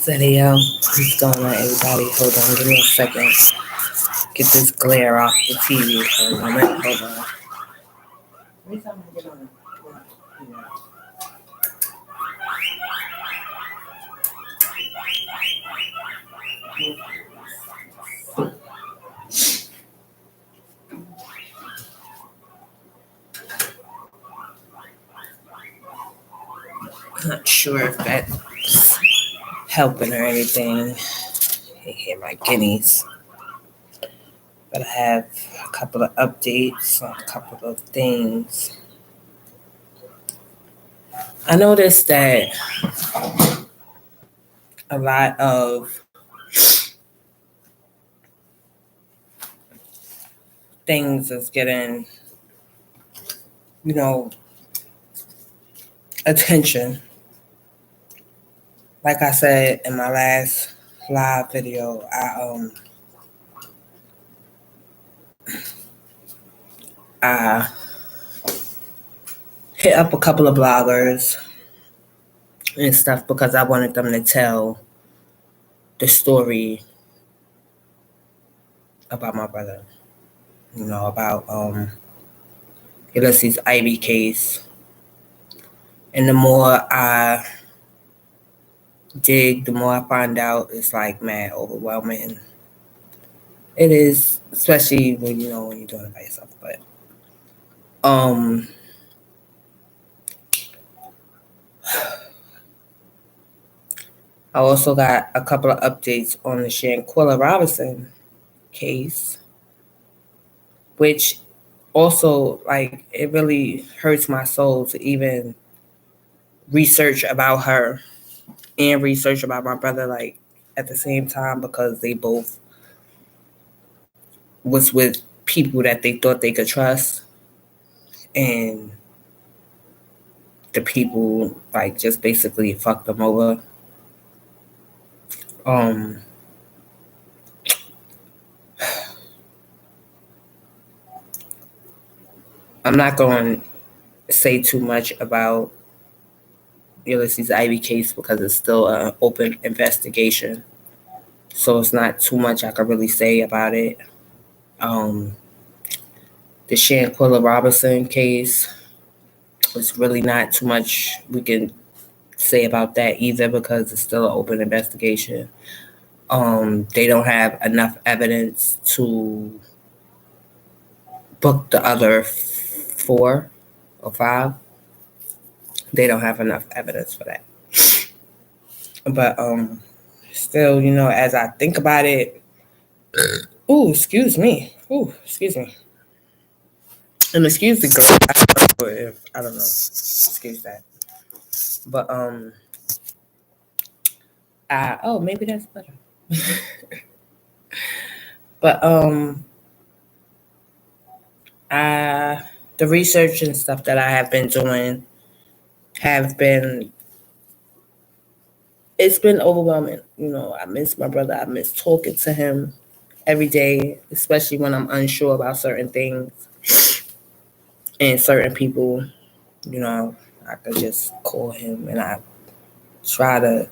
Video. What's going on, everybody? Hold on, give me a second. Get this glare off the TV for a moment. Hold on. Every time I get on, not sure if that's helping or anything. You hear my guineas. But I have a couple of updates on a couple of things. I noticed that a lot of things is getting, attention. Like I said in my last live video, I hit up a couple of bloggers and stuff because I wanted them to tell the story about my brother, about Ulysses Ivey case. And the more I dig, the more I find out it's like mad overwhelming. It is, especially when when you're doing it by yourself. But I also got a couple of updates on the Shanquilla Robinson case, which also, it really hurts my soul to even research about her and research about my brother, at the same time, because they both was with people that they thought they could trust, and the people, just basically fucked them over. I'm not going to say too much about Ulysses Ivey case because it's still an open investigation. So it's not too much I can really say about it. The Shanquilla Robinson case, it's really not too much we can say about that either because it's still an open investigation. They don't have enough evidence to book the other 4 or 5. They don't have enough evidence for that. But still, as I think about it, excuse me. And excuse the girl. I don't know. Excuse that. But maybe that's better. But the research and stuff that I have been doing it's been overwhelming. I miss my brother. I miss talking to him every day, especially when I'm unsure about certain things and certain people. I could just call him and I try to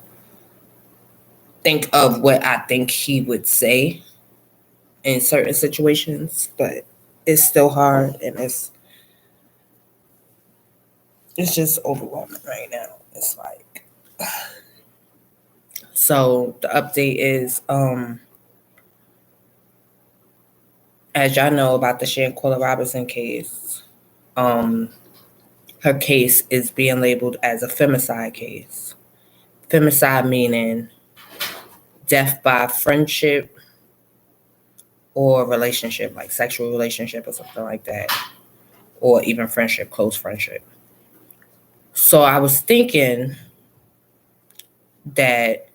think of what I think he would say in certain situations, but it's still hard and it's just overwhelming right now. It's like, so the update is, as y'all know about the Shanquilla Robinson case, her case is being labeled as a femicide case. Femicide meaning death by friendship or relationship, like sexual relationship or something like that, or even friendship, close friendship. So I was thinking that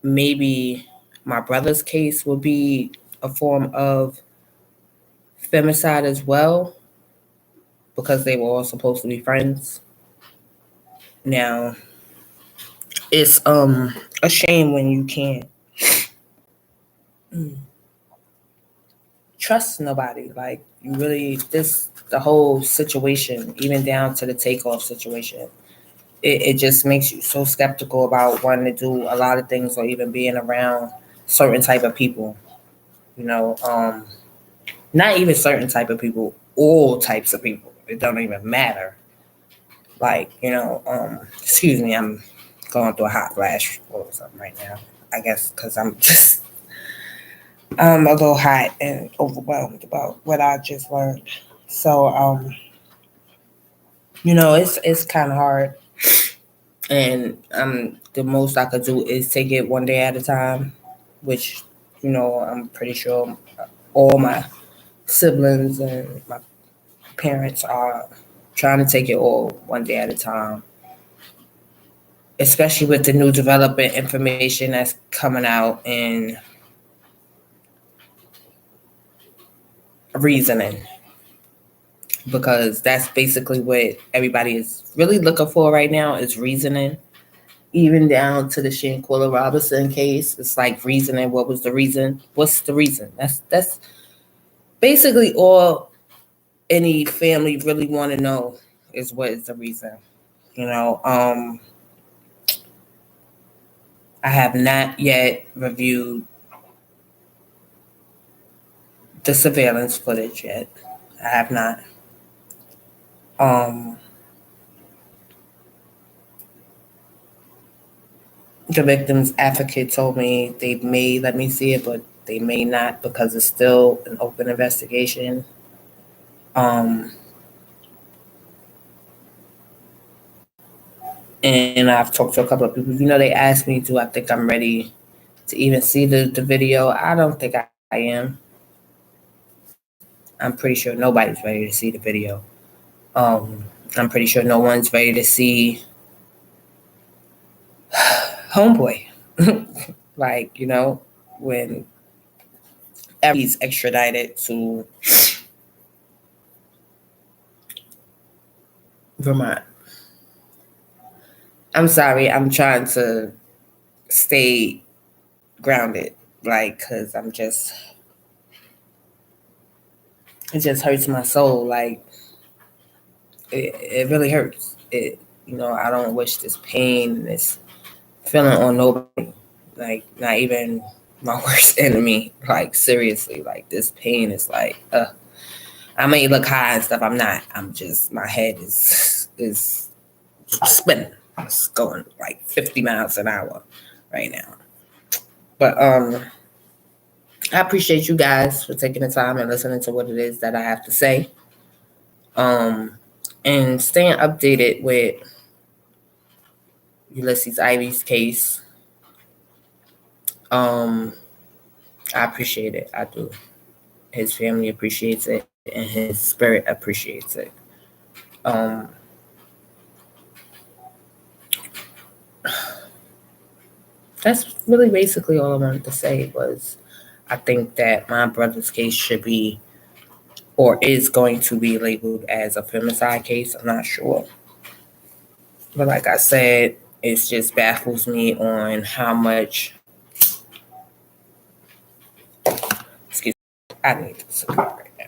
maybe my brother's case would be a form of femicide as well, because they were all supposed to be friends. Now, it's a shame when you can't trust nobody. Like, you really, the whole situation, even down to the takeoff situation, it just makes you so skeptical about wanting to do a lot of things or even being around certain type of people. You know, not even certain type of people, all types of people. It don't even matter. Like, excuse me, I'm going through a hot flash or something right now. I guess because I'm a little hot and overwhelmed about what I just learned. So, it's kind of hard, and the most I could do is take it one day at a time, which I'm pretty sure all my siblings and my parents are trying to take it all one day at a time, especially with the new development information that's coming out and reasoning, because that's basically what everybody is really looking for right now is reasoning. Even down to the Shanquilla Robinson case, it's like reasoning. What was the reason? What's the reason? That's basically all any family really want to know is what is the reason. You know, I have not yet reviewed the surveillance footage yet. I have not. Um, the victim's advocate told me they may let me see it, but they may not because it's still an open investigation. Um, and I've talked to a couple of people. They asked me, do I think I'm ready to even see the video? I don't think I am. I'm pretty sure nobody's ready to see the video. I'm pretty sure no one's ready to see Homeboy. Like, when he's extradited to Vermont. I'm sorry, I'm trying to stay grounded, like, because it just hurts my soul. Like, it really hurts. I don't wish this pain, this feeling on nobody, like, not even my worst enemy. Like, seriously, like, this pain is like, I may look high and stuff. I'm not. I'm just, my head is spinning. It's going like 50 miles an hour right now. But I appreciate you guys for taking the time and listening to what it is that I have to say. And staying updated with Ulysses Ivey's case. I appreciate it. I do. His family appreciates it, and his spirit appreciates it. That's really basically all I wanted to say. Was I think that my brother's case should be, or is going to be, labeled as a femicide case. I'm not sure. But like I said, it just baffles me on how much. Excuse me, I need to sit right now.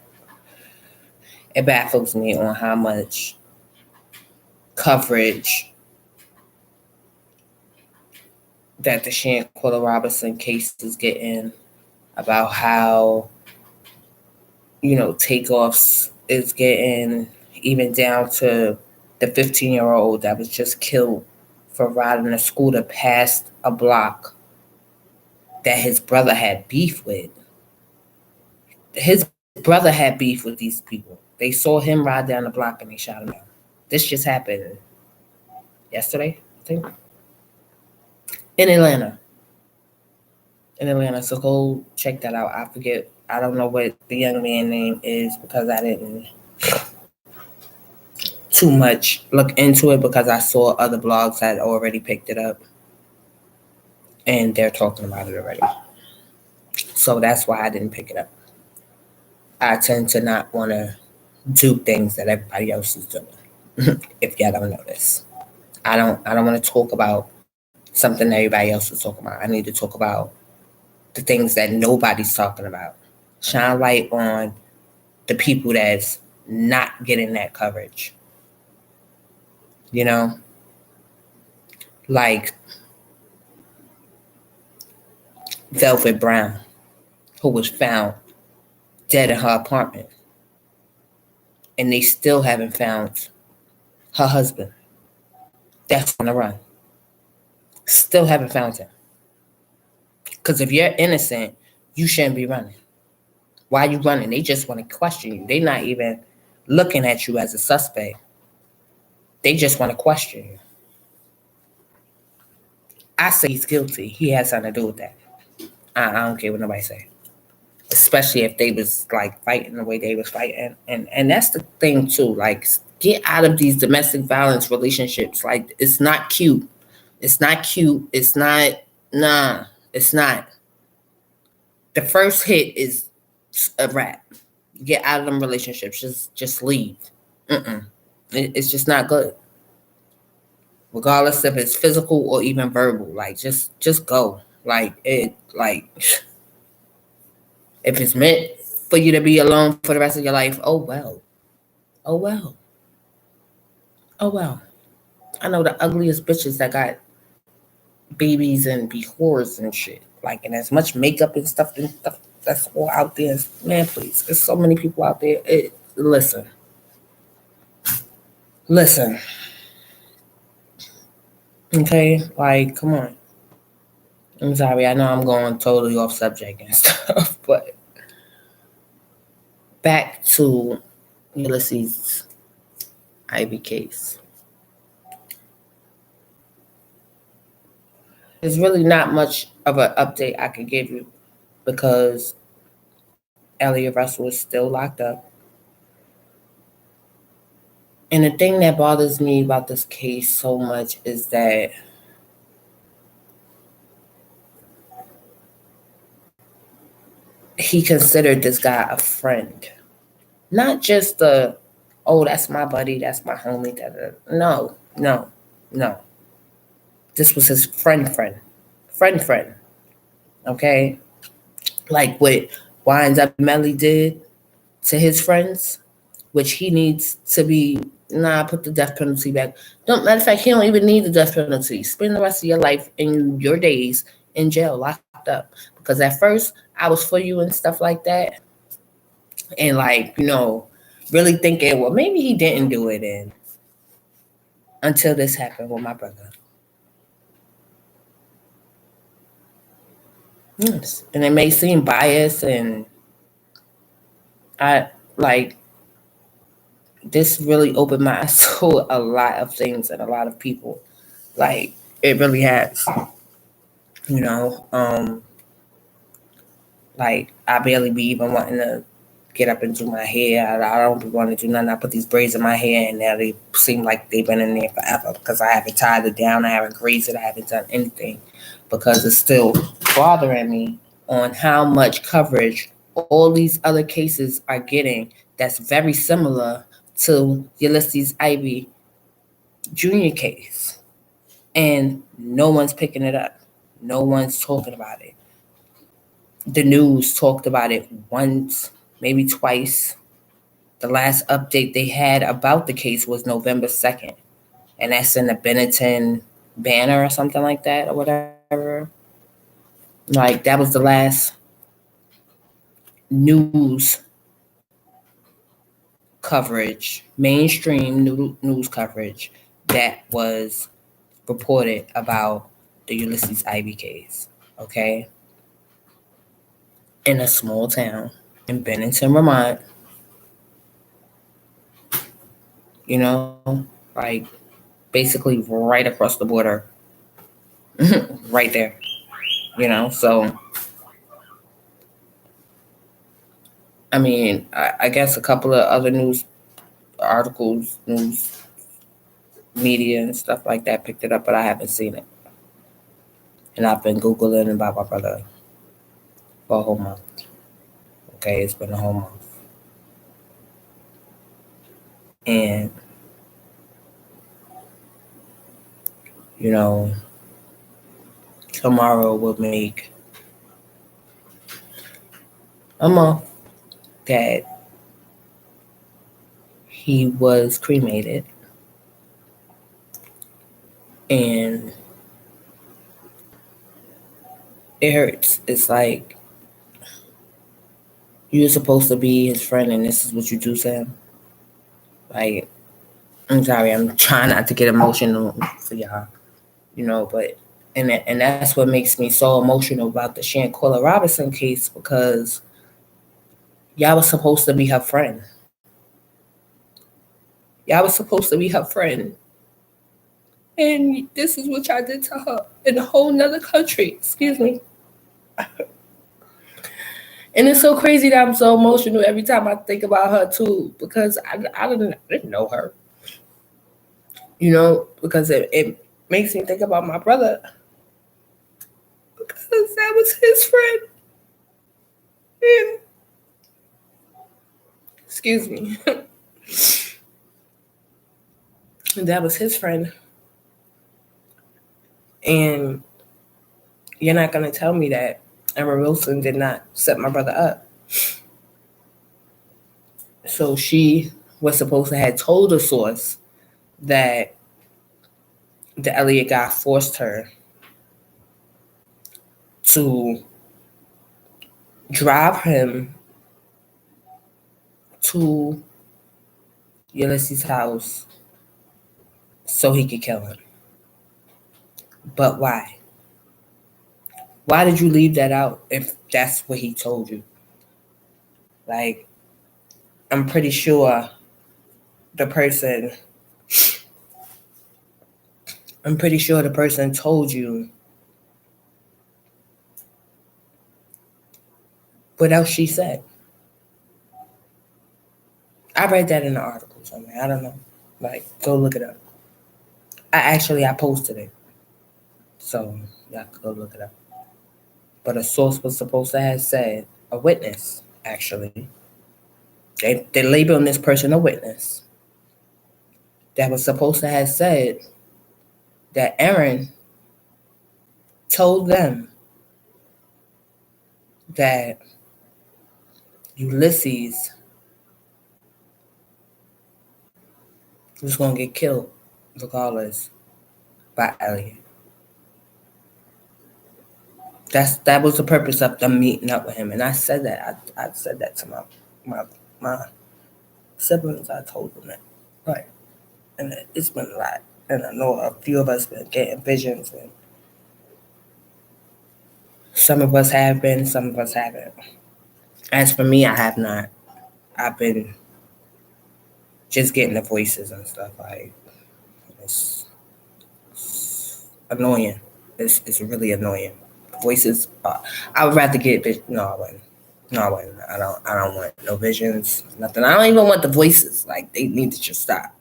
It baffles me on how much coverage that the Shanquilla Robinson case is getting, about how, takeoffs is getting, even down to the 15-year-old that was just killed for riding a scooter past a block that his brother had beef with. His brother had beef with these people. They saw him ride down the block and they shot him down. This just happened yesterday, I think, in Atlanta. So go check that out. I forget. I don't know what the young man's name is because I didn't too much look into it, because I saw other blogs that already picked it up and they're talking about it already. So that's why I didn't pick it up. I tend to not want to do things that everybody else is doing. If y'all don't notice, I don't want to talk about something that everybody else is talking about. I need to talk about the things that nobody's talking about. Shine light on the people that's not getting that coverage. like Velvet Brown, who was found dead in her apartment, and they still haven't found her husband. That's on the run. Still haven't found him. Because if you're innocent, you shouldn't be running. Why are you running? They just want to question you. They're not even looking at you as a suspect. They just want to question you. I say he's guilty. He has something to do with that. I don't care what nobody say. Especially if they was like fighting the way they was fighting. And that's the thing too. Like, get out of these domestic violence relationships. Like, it's not cute. It's not cute. It's not, nah, it's not. The first hit is a wrap. Get out of them relationships. Just leave. It's just not good. Regardless if it's physical or even verbal. Like, just go. Like, if it's meant for you to be alone for the rest of your life, oh well. Oh well. Oh well. I know the ugliest bitches that got babies and be whores and shit. Like, and as much makeup and stuff that's all out there. Man, please. There's so many people out there. Listen. Okay? Like, come on. I'm sorry. I know I'm going totally off subject and stuff, but back to Ulysses Ivey case. There's really not much of an update I could give you because Elliot Russell is still locked up. And the thing that bothers me about this case so much is that he considered this guy a friend. Not just oh, that's my buddy, that's my homie. No. This was his friend. Okay? Like what Wines Up Melly did to his friends, which he needs to be, put the death penalty back. Matter of fact, he don't even need the death penalty. Spend the rest of your life in your days in jail, locked up. Because at first, I was for you and stuff like that. And like, really thinking, well, maybe he didn't do it until this happened with my brother. Yes. And it may seem biased, and I like this really opened my eyes to a lot of things and a lot of people. Like, it really has. Like, I barely be even wanting to get up and do my hair. I don't be wanting to do nothing. I put these braids in my hair, and now they seem like they've been in there forever because I haven't tied it down, I haven't greased it, I haven't done anything because it's still bothering me on how much coverage all these other cases are getting that's very similar to Ulysses Ivey Jr. case. And no one's picking it up. No one's talking about it. The news talked about it once, maybe twice. The last update they had about the case was November 2nd. And that's in the Bennington Banner or something like that or whatever. Like, that was the last news coverage, mainstream news coverage that was reported about the Ulysses Ivey case. Okay? In a small town in Bennington, Vermont. Like basically right across the border, right there. So I mean, I guess a couple of other news articles, news media and stuff like that picked it up, but I haven't seen it. And I've been Googling about my brother for a whole month. Okay, it's been a whole month. And tomorrow will make a month that he was cremated. And it hurts. It's like you're supposed to be his friend, and this is what you do to him. Like, I'm sorry, I'm trying not to get emotional for y'all, but and that's what makes me so emotional about the Shanquella Robinson case, because y'all was supposed to be her friend. Y'all was supposed to be her friend. And this is what y'all did to her in a whole nother country. Excuse me. And it's so crazy that I'm so emotional every time I think about her too, because I didn't know her. Because it makes me think about my brother, because that was his friend. And, excuse me. And that was his friend. And you're not going to tell me that Emma Wilson did not set my brother up. So she was supposed to have told the source that the Elliott guy forced her to drive him to Ulysses' house so he could kill him. But why? Why did you leave that out if that's what he told you? Like, I'm pretty sure the person told you what else she said. I read that in the article somewhere. I don't know. Like, go look it up. I posted it. So, y'all can go look it up. But a source was supposed to have said, a witness, actually. They labeled this person a witness. That was supposed to have said that Aaron told them that Ulysses was going to get killed regardless by Elliott. That was the purpose of them meeting up with him. And I said that. I said that to my siblings. I told them that. Right. And it's been a lot. And I know a few of us been getting visions. And some of us have been, some of us haven't. As for me, I have not. I've been just getting the voices and stuff. Like, it's annoying. It's really annoying. Voices. I would rather get. No, I wouldn't. No, I wouldn't. I don't want no visions. Nothing. I don't even want the voices. Like, they need to just stop.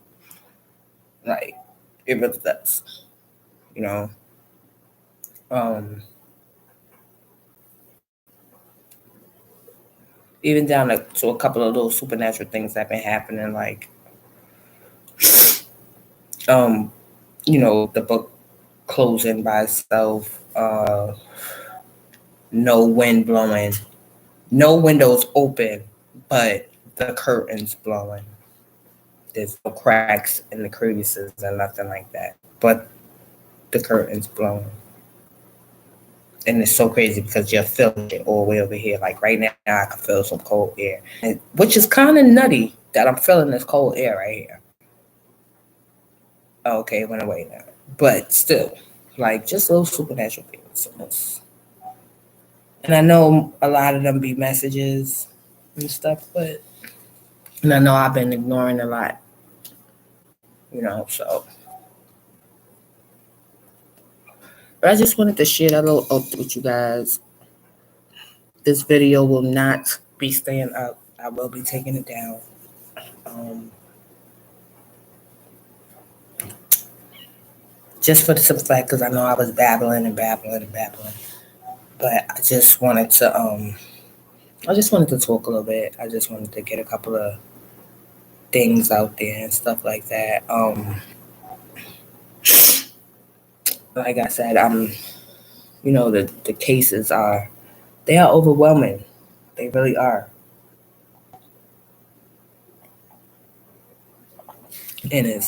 Like, it really does. Even down to a couple of little supernatural things that have been happening, like, the book closing by itself, no wind blowing, no windows open, but the curtains blowing. There's no cracks in the crevices and nothing like that, but the curtains blowing. And it's so crazy because you're feeling it all the way over here. Like, right now, I can feel some cold air, which is kind of nutty that I'm feeling this cold air right here. Okay, it went away now. But still, like, just little supernatural things. And I know a lot of them be messages and stuff, and I know I've been ignoring a lot, so. But I just wanted to share that little update with you guys. This video will not be staying up. I will be taking it down. Just for the simple fact, because I know I was babbling. But I just wanted to talk a little bit. I just wanted to get a couple of things out there and stuff like that. Like I said, the cases they are overwhelming. They really are. And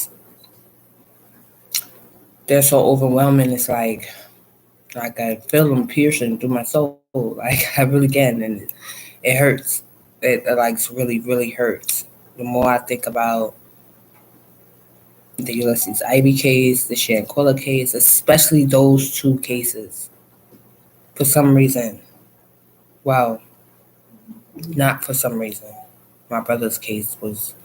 they're so overwhelming. It's like, Like I feel them piercing through my soul. Like I really can, and it hurts. It like really, really hurts. The more I think about the Ulysses Ivey case, the Shanquilla case, especially those two cases, for some reason, well, not for some reason, my brother's case was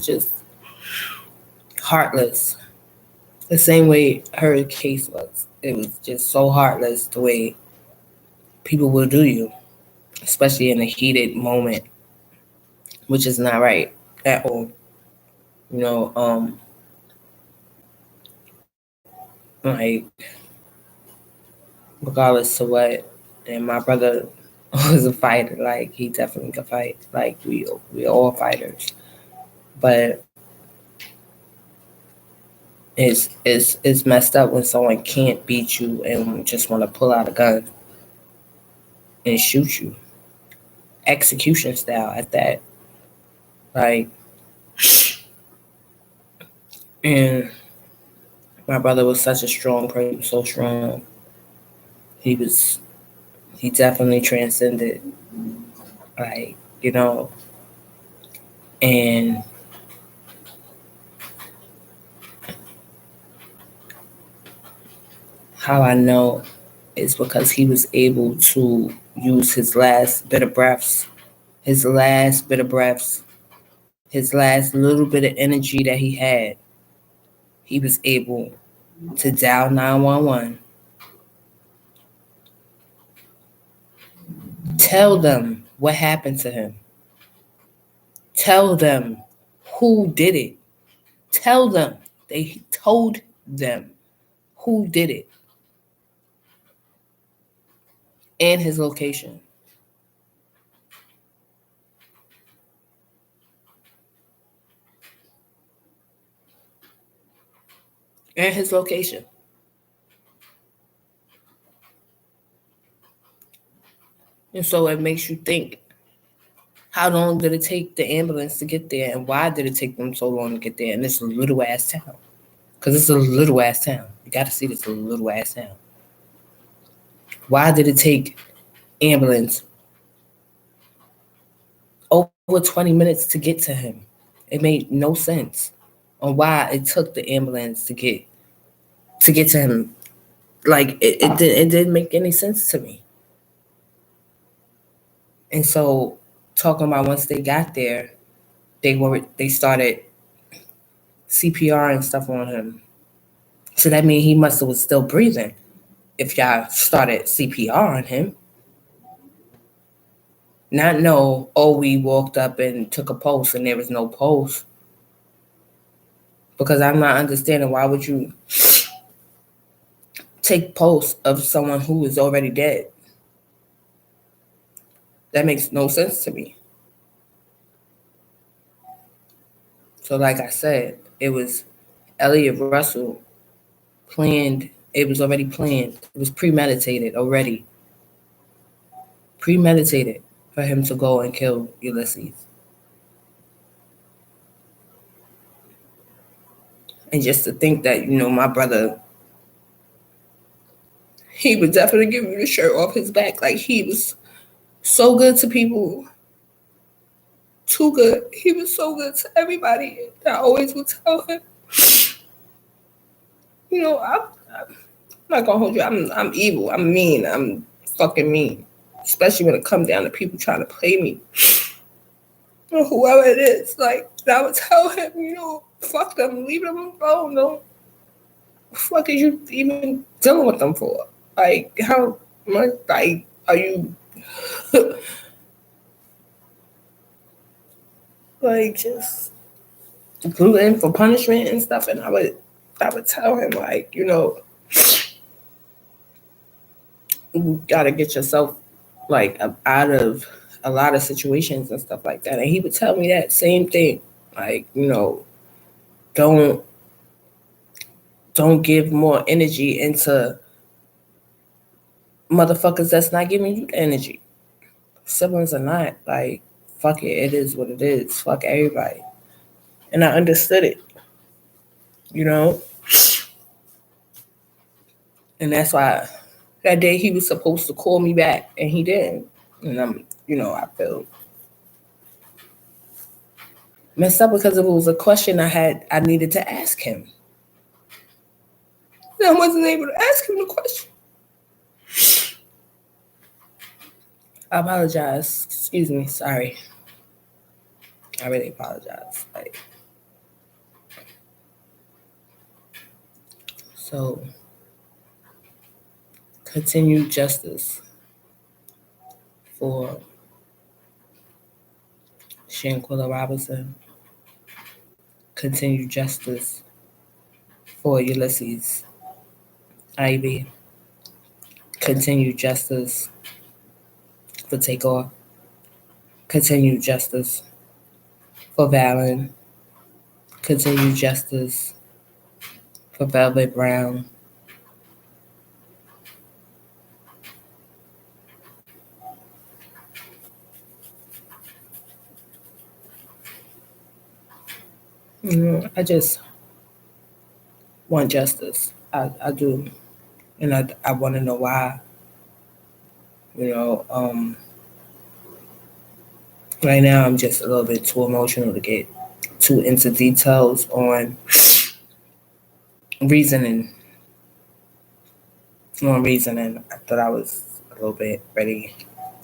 just heartless. The same way her case was. It was just so heartless the way people will do you, especially in a heated moment, which is not right at all. You know, like regardless to what, and my brother was a fighter. Like he definitely could fight. Like we all fighters, but it's messed up when someone can't beat you and just want to pull out a gun and shoot you, execution style at that. Like, and my brother was such a strong person, so strong. He was, he definitely transcended, like, and how I know is because he was able to use his last bit of breaths, his last bit of breaths, his last little bit of energy that he had. He was able to dial 911, tell them what happened to him, tell them who did it, tell them. They told them who did it and his location. And his location. And so it makes you think, how long did it take the ambulance to get there? And why did it take them so long to get there in this little ass town? Because it's a little ass town. You got to see this little ass town. Why did it take ambulance over 20 minutes to get to him? It made no sense on why it took the ambulance to get to him. Like it didn't make any sense to me. And so talking about once they got there, they started CPR and stuff on him. So that means he must have was still breathing if y'all started CPR on him. Not know, oh, we walked up and took a pulse and there was no pulse. Because I'm not understanding why would you take pulse of someone who is already dead? That makes no sense to me. So like I said, it was Elliot Russell planned. It was already planned. It was premeditated already. Premeditated for him to go and kill Ulysses. And just to think that, my brother, he would definitely give you the shirt off his back. Like he was so good to people. Too good. He was so good to everybody. I always would tell him, I'm not gonna hold you. I'm evil. I'm mean. I'm fucking mean. Especially when it comes down to people trying to play me. Or whoever it is. Like, I would tell him, fuck them. Leave them alone. What the fuck is you even dealing with them for? Like, how much, like, are you... like, just gluten for punishment and stuff? And I would tell him, like, you gotta get yourself, like, out of a lot of situations and stuff like that. And he would tell me that same thing. Like, don't give more energy into motherfuckers that's not giving you the energy. Siblings are not, like, fuck it, it is what it is. Fuck everybody. And I understood it, you know? And that's why that day he was supposed to call me back and he didn't. And I feel messed up because it was a question I needed to ask him. And I wasn't able to ask him the question. I apologize. Excuse me. Sorry. I really apologize. So, continue justice for Shanquilla Robinson. Continue justice for Ulysses Ivey. Continue justice for Takeoff. Continue justice for Valen. Continue justice for Velvet Brown. I just want justice. I do. And I want to know why. Right now I'm just a little bit too emotional to get too into details on reasoning. I thought I was a little bit ready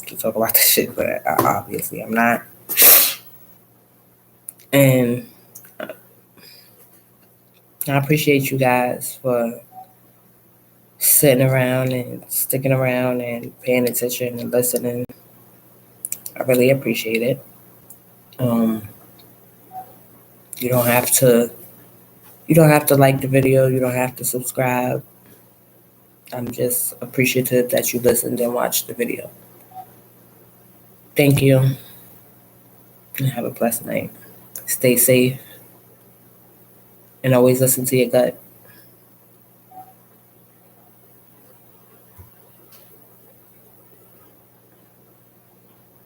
to talk about this shit, but obviously I'm not. And I appreciate you guys for sitting around and sticking around and paying attention and listening. I really appreciate it. You don't have to like the video. You don't have to subscribe. I'm just appreciative that you listened and watched the video. Thank you. And have a blessed night. Stay safe. And always listen to your gut.